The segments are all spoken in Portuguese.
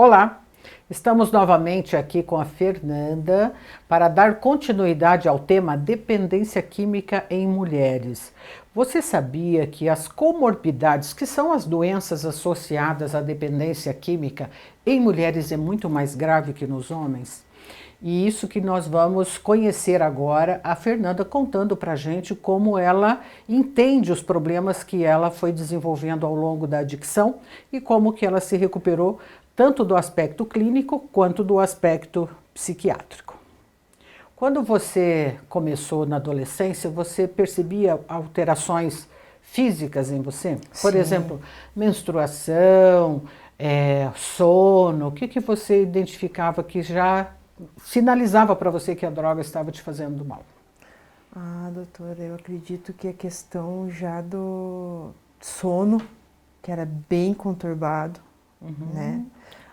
Olá, estamos novamente aqui com a Fernanda para dar continuidade ao tema dependência química em mulheres. Você sabia que as comorbidades, que são as doenças associadas à dependência química, em mulheres é muito mais grave que nos homens? E isso que nós vamos conhecer agora, a Fernanda contando para a gente como ela entende os problemas que ela foi desenvolvendo ao longo da adicção e como que ela se recuperou tanto do aspecto clínico quanto do aspecto psiquiátrico. Quando você começou na adolescência, você percebia alterações físicas em você? Por exemplo, menstruação, sono, o que você identificava que já sinalizava para você que a droga estava te fazendo mal? Doutora, eu acredito que a questão já do sono, que era bem conturbado, né?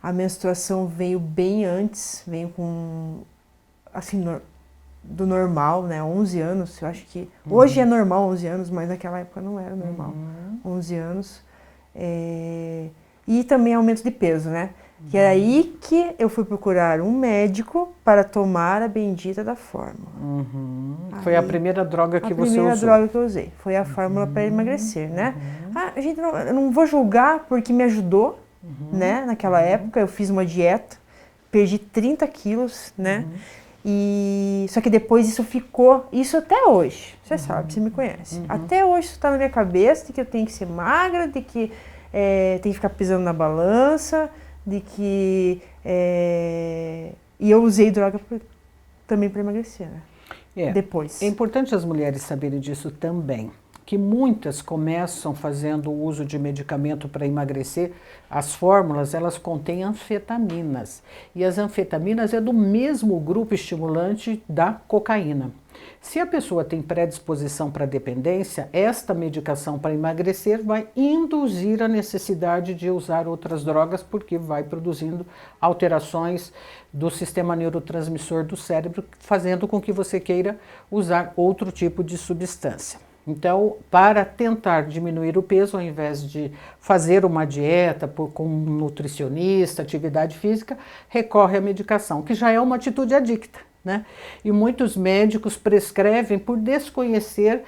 A menstruação veio bem antes, veio com, assim, do normal, né? 11 anos, eu acho que... Hoje é normal 11 anos, mas naquela época não era normal. 11 anos. E também aumento de peso, né? Que é aí que eu fui procurar um médico para tomar a bendita da fórmula. Foi a primeira droga que você usou? A primeira droga que eu usei. Foi a fórmula para emagrecer, né? Eu não vou julgar porque me ajudou, né? Naquela época eu fiz uma dieta, perdi 30 quilos, né? Só que depois isso ficou, isso até hoje, você sabe, você me conhece. Até hoje isso está na minha cabeça de que eu tenho que ser magra, de que tem que ficar pisando na balança, de que... E eu usei droga também para emagrecer, né? Depois. É importante as mulheres saberem disso também, que muitas começam fazendo o uso de medicamento para emagrecer. As fórmulas, elas contêm anfetaminas, e as anfetaminas é do mesmo grupo estimulante da cocaína. Se a pessoa tem predisposição para dependência, esta medicação para emagrecer vai induzir a necessidade de usar outras drogas, porque vai produzindo alterações do sistema neurotransmissor do cérebro, fazendo com que você queira usar outro tipo de substância. Então, para tentar diminuir o peso, ao invés de fazer uma dieta com um nutricionista, atividade física, recorre à medicação, que já é uma atitude adicta, né? E muitos médicos prescrevem por desconhecer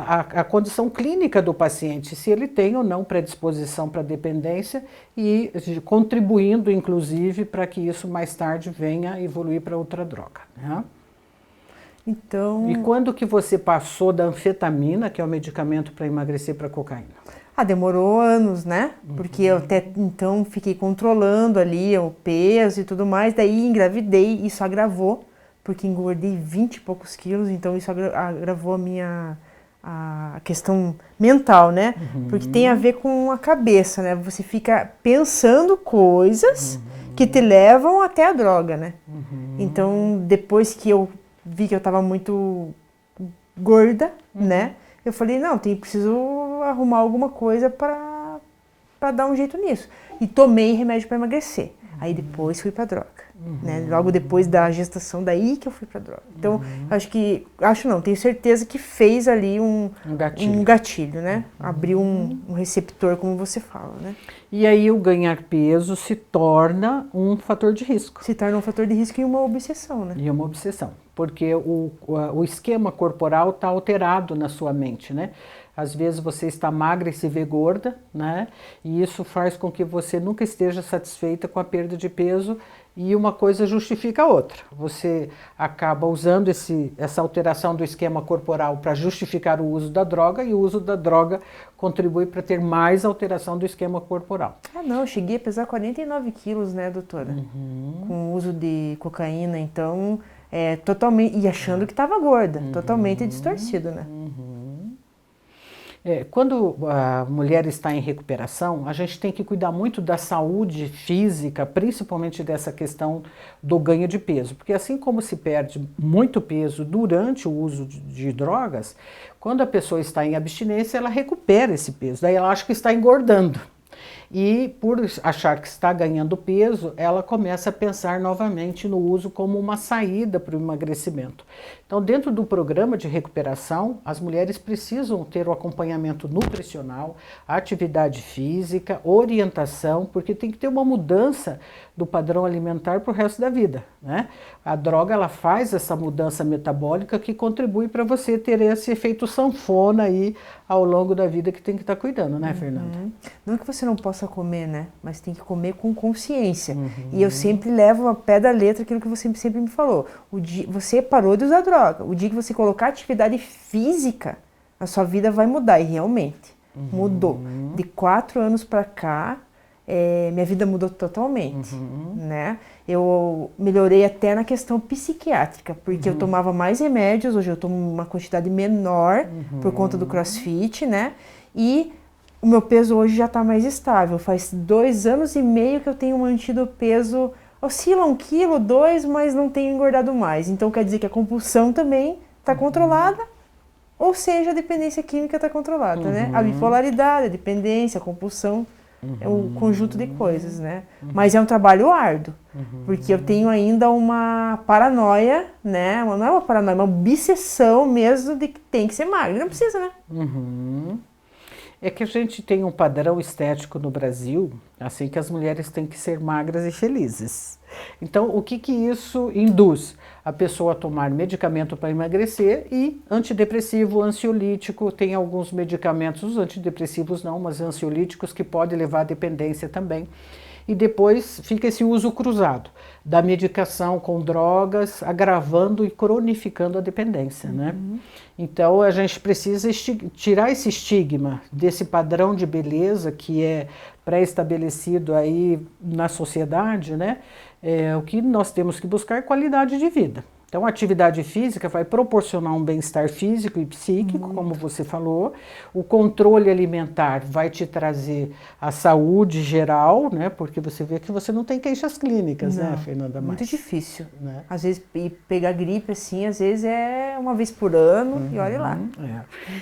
a condição clínica do paciente, se ele tem ou não predisposição para dependência, e contribuindo, inclusive, para que isso mais tarde venha a evoluir para outra droga, né? Então... E quando que você passou da anfetamina, que é o medicamento para emagrecer, para cocaína? Demorou anos, né? Porque eu até então fiquei controlando ali o peso e tudo mais, daí engravidei, isso agravou, porque engordei 20 e poucos quilos, então isso agravou a questão mental, né? Porque tem a ver com a cabeça, né? Você fica pensando coisas que te levam até a droga, né? Então, depois que eu vi que eu estava muito gorda, né? Eu falei, não, preciso arrumar alguma coisa para dar um jeito nisso. E tomei remédio para emagrecer. Aí depois fui para droga, né? Logo depois da gestação, daí que eu fui para droga. Então, tenho certeza que fez ali um gatilho, né? Abriu um receptor, como você fala, né? E aí o ganhar peso se torna um fator de risco. Se torna um fator de risco e uma obsessão, né? E uma obsessão, porque o esquema corporal está alterado na sua mente, né? Às vezes você está magra e se vê gorda, né? E isso faz com que você nunca esteja satisfeita com a perda de peso, e uma coisa justifica a outra. Você acaba usando essa alteração do esquema corporal para justificar o uso da droga, e o uso da droga contribui para ter mais alteração do esquema corporal. Eu cheguei a pesar 49 quilos, né, doutora? Com o uso de cocaína, então, totalmente, e achando que estava gorda, totalmente distorcido, né? Quando a mulher está em recuperação, a gente tem que cuidar muito da saúde física, principalmente dessa questão do ganho de peso, porque assim como se perde muito peso durante o uso de drogas, quando a pessoa está em abstinência, ela recupera esse peso, daí ela acha que está engordando. E por achar que está ganhando peso, ela começa a pensar novamente no uso como uma saída para o emagrecimento. Então, dentro do programa de recuperação, as mulheres precisam ter o acompanhamento nutricional, atividade física, orientação, porque tem que ter uma mudança do padrão alimentar para o resto da vida, né? A droga, ela faz essa mudança metabólica que contribui para você ter esse efeito sanfona aí ao longo da vida que tem que estar cuidando, né, Fernanda? Não é que você não possa comer, né? Mas tem que comer com consciência. E eu sempre levo ao pé da letra aquilo que você sempre me falou. Você parou de usar droga. O dia que você colocar atividade física, a sua vida vai mudar. E realmente mudou. De 4 anos para cá, minha vida mudou totalmente, né? Eu melhorei até na questão psiquiátrica, porque eu tomava mais remédios, hoje eu tomo uma quantidade menor por conta do CrossFit, né? E o meu peso hoje já está mais estável. Faz 2 anos e meio que eu tenho mantido o peso, oscila 1 quilo, 2, mas não tenho engordado mais. Então quer dizer que a compulsão também está controlada, ou seja, a dependência química está controlada, né? A bipolaridade, a dependência, a compulsão. É um conjunto de coisas, né? Mas é um trabalho árduo, porque eu tenho ainda uma paranoia, né? Não é uma paranoia, é uma obsessão mesmo de que tem que ser magra. Não precisa, né? É que a gente tem um padrão estético no Brasil, assim, que as mulheres têm que ser magras e felizes. Então, o que isso induz? A pessoa a tomar medicamento para emagrecer e antidepressivo, ansiolítico, tem alguns medicamentos, os antidepressivos não, mas ansiolíticos que podem levar à dependência também. E depois fica esse uso cruzado da medicação com drogas, agravando e cronificando a dependência, né? Então a gente precisa tirar esse estigma desse padrão de beleza que é pré-estabelecido aí na sociedade, né? O que nós temos que buscar é qualidade de vida. Então, a atividade física vai proporcionar um bem-estar físico e psíquico, como você falou. O controle alimentar vai te trazer a saúde geral, né? Porque você vê que você não tem queixas clínicas, Não, né, Fernanda? Muito difícil. Né? Às vezes, pegar gripe, assim, às vezes é uma vez por ano, e olha lá.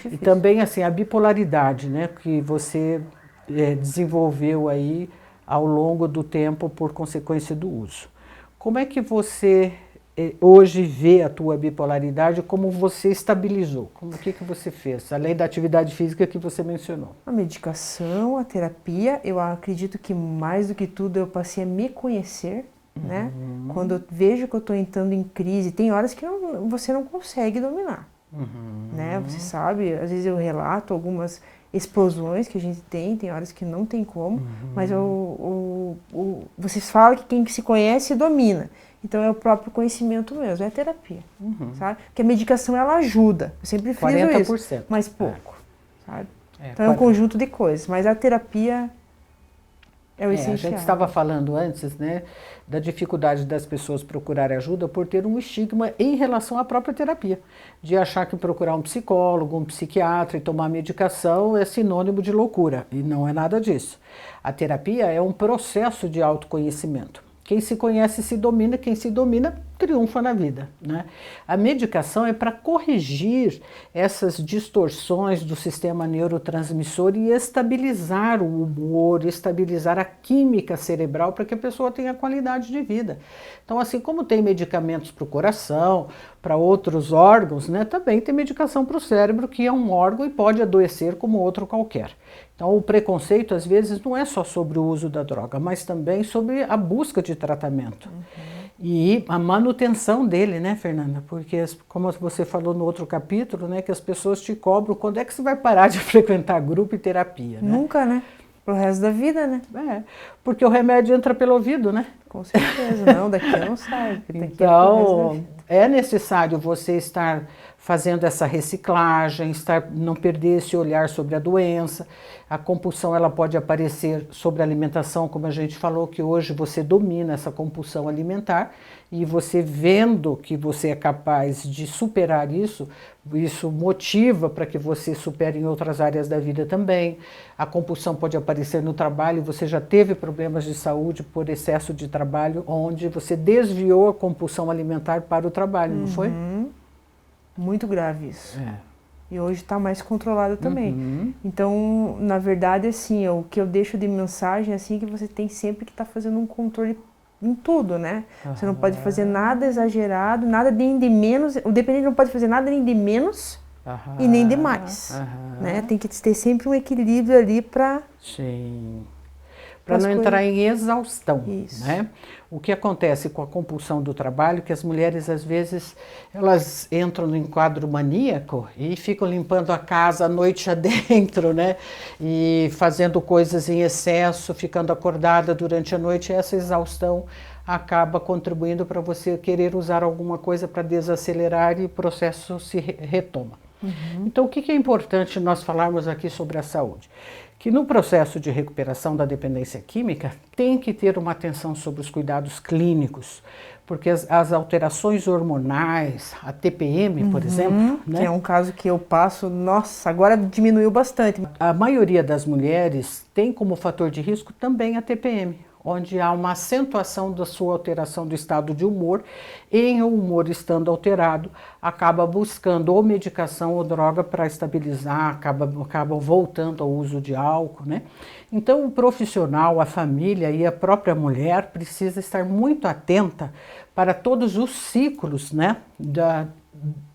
E também, assim, a bipolaridade, né? Que você desenvolveu aí ao longo do tempo por consequência do uso. Como é que você hoje vê a tua bipolaridade, como você estabilizou? O que você fez, além da atividade física que você mencionou? A medicação, a terapia, eu acredito que mais do que tudo eu passei a me conhecer, né? Quando eu vejo que eu estou entrando em crise, tem horas que você não consegue dominar, né? Você sabe, às vezes eu relato algumas explosões que a gente tem horas que não tem como, mas vocês falam que quem se conhece domina. Então é o próprio conhecimento mesmo, é a terapia, sabe? Porque a medicação ela ajuda, eu sempre friso 40%. isso, mas pouco, sabe? Então 40%. é um conjunto de coisas, mas a terapia é o essencial. A gente estava falando antes, né, da dificuldade das pessoas procurarem ajuda por ter um estigma em relação à própria terapia, de achar que procurar um psicólogo, um psiquiatra e tomar medicação é sinônimo de loucura, e não é nada disso. A terapia é um processo de autoconhecimento. Quem se conhece se domina, quem se domina triunfa na vida, né? A medicação é para corrigir essas distorções do sistema neurotransmissor e estabilizar o humor, estabilizar a química cerebral para que a pessoa tenha qualidade de vida. Então, assim como tem medicamentos para o coração, para outros órgãos, né, também tem medicação para o cérebro, que é um órgão e pode adoecer como outro qualquer. Então, o preconceito, às vezes, não é só sobre o uso da droga, mas também sobre a busca de tratamento. E a manutenção dele, né, Fernanda? Porque, como você falou no outro capítulo, né, que as pessoas te cobram quando é que você vai parar de frequentar grupo e terapia, né? Nunca, né? Pro resto da vida, né? Porque o remédio entra pelo ouvido, né? Com certeza, não, daqui não sai. Então, é necessário você estar fazendo essa reciclagem, não perder esse olhar sobre a doença. A compulsão ela pode aparecer sobre a alimentação, como a gente falou, que hoje você domina essa compulsão alimentar, e você vendo que você é capaz de superar isso, isso motiva para que você supere em outras áreas da vida também. A compulsão pode aparecer no trabalho, você já teve problemas de saúde por excesso de trabalho, onde você desviou a compulsão alimentar para o trabalho, não foi? Muito grave isso. E hoje está mais controlado também. Uhum. Então, na verdade, assim, o que eu deixo de mensagem assim, é que você tem sempre que estar fazendo um controle em tudo, né? Você não pode fazer nada exagerado, nada nem de menos. O dependente não pode fazer nada nem de menos e nem de mais. Né? Tem que ter sempre um equilíbrio ali para... Sim. Para não entrar em exaustão, né? O que acontece com a compulsão do trabalho, que as mulheres às vezes elas entram em quadro maníaco e ficam limpando a casa a noite adentro, né? E fazendo coisas em excesso, ficando acordada durante a noite. Essa exaustão acaba contribuindo para você querer usar alguma coisa para desacelerar e o processo se retoma. Então, o que é importante nós falarmos aqui sobre a saúde? Que no processo de recuperação da dependência química tem que ter uma atenção sobre os cuidados clínicos, porque as alterações hormonais, a TPM, por exemplo, né? Que é um caso que eu passo, nossa, agora diminuiu bastante. A maioria das mulheres tem como fator de risco também a TPM, onde há uma acentuação da sua alteração do estado de humor, e em o humor estando alterado, acaba buscando ou medicação ou droga para estabilizar, acaba voltando ao uso de álcool, né? Então o profissional, a família e a própria mulher precisa estar muito atenta para todos os ciclos, né,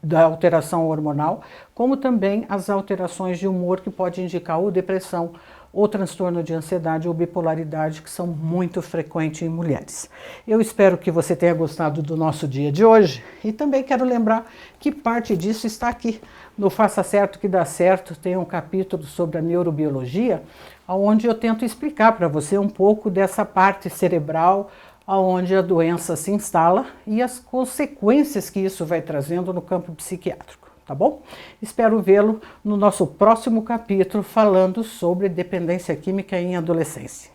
da alteração hormonal, como também as alterações de humor que pode indicar ou depressão, ou transtorno de ansiedade ou bipolaridade, que são muito frequentes em mulheres. Eu espero que você tenha gostado do nosso dia de hoje e também quero lembrar que parte disso está aqui. No Faça Certo que Dá Certo tem um capítulo sobre a neurobiologia, onde eu tento explicar para você um pouco dessa parte cerebral, onde a doença se instala e as consequências que isso vai trazendo no campo psiquiátrico. Tá bom? Espero vê-lo no nosso próximo capítulo falando sobre dependência química em adolescência.